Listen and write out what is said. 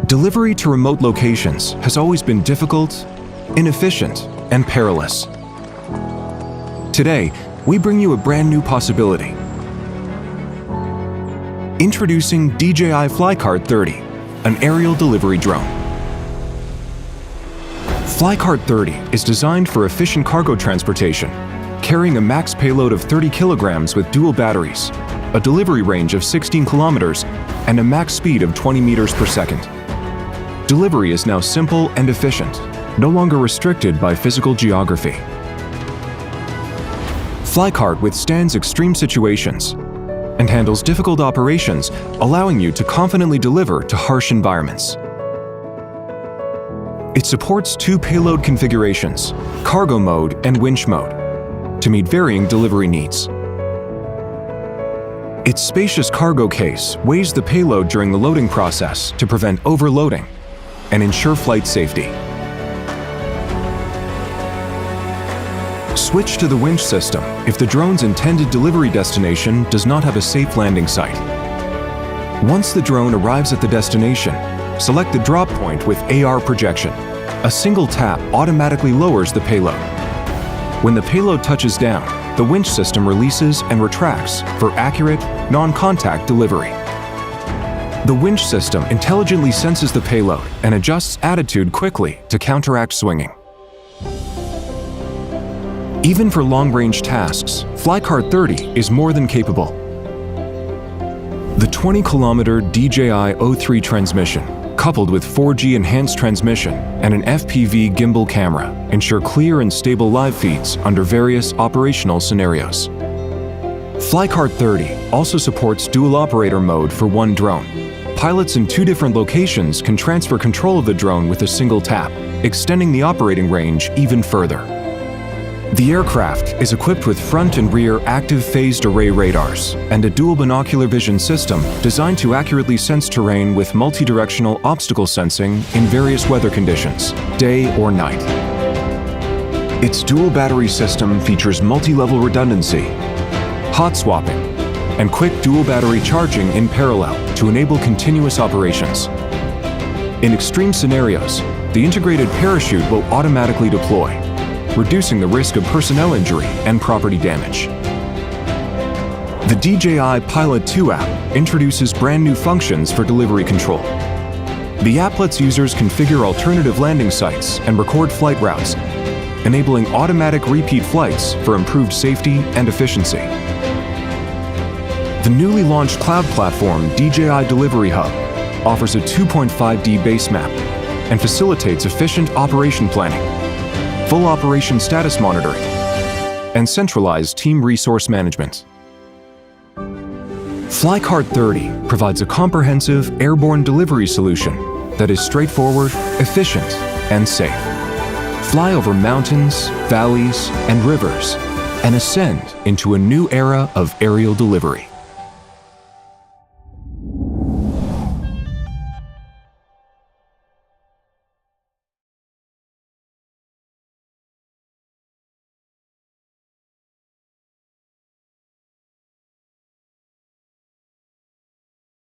Delivery to remote locations has always been difficult, inefficient, and perilous. Today, we bring you a brand new possibility. Introducing DJI FlyCart 30, an aerial delivery drone. FlyCart 30 is designed for efficient cargo transportation, carrying a max payload of 30 kilograms with dual batteries, a delivery range of 16 kilometers, and a max speed of 20 meters per second. Delivery is now simple and efficient, no longer restricted by physical geography. FlyCart withstands extreme situations and handles difficult operations, allowing you to confidently deliver to harsh environments. It supports two payload configurations, cargo mode and winch mode, to meet varying delivery needs. Its spacious cargo case weighs the payload during the loading process to prevent overloading and ensure flight safety. Switch to the winch system if the drone's intended delivery destination does not have a safe landing site. Once the drone arrives at the destination, select the drop point with AR projection. A single tap automatically lowers the payload. When the payload touches down, the winch system releases and retracts for accurate, non-contact delivery. The winch system intelligently senses the payload and adjusts attitude quickly to counteract swinging. Even for long-range tasks, FlyCart 30 is more than capable. The 20-kilometer DJI O3 transmission, coupled with 4G enhanced transmission and an FPV gimbal camera, ensure clear and stable live feeds under various operational scenarios. FlyCart 30 also supports dual operator mode for one drone. Pilots in two different locations can transfer control of the drone with a single tap, extending the operating range even further. The aircraft is equipped with front and rear active phased array radars and a dual binocular vision system designed to accurately sense terrain with multi-directional obstacle sensing in various weather conditions, day or night. Its dual battery system features multi-level redundancy, hot swapping, and quick dual battery charging in parallel to enable continuous operations. In extreme scenarios, the integrated parachute will automatically deploy, reducing the risk of personnel injury and property damage. The DJI Pilot 2 app introduces brand new functions for delivery control. The app lets users configure alternative landing sites and record flight routes, enabling automatic repeat flights for improved safety and efficiency. The newly launched cloud platform DJI Delivery Hub offers a 2.5D base map and facilitates efficient operation planning, full operation status monitoring, and centralized team resource management. FlyCart 30 provides a comprehensive airborne delivery solution that is straightforward, efficient, and safe. Fly over mountains, valleys, and rivers, and ascend into a new era of aerial delivery.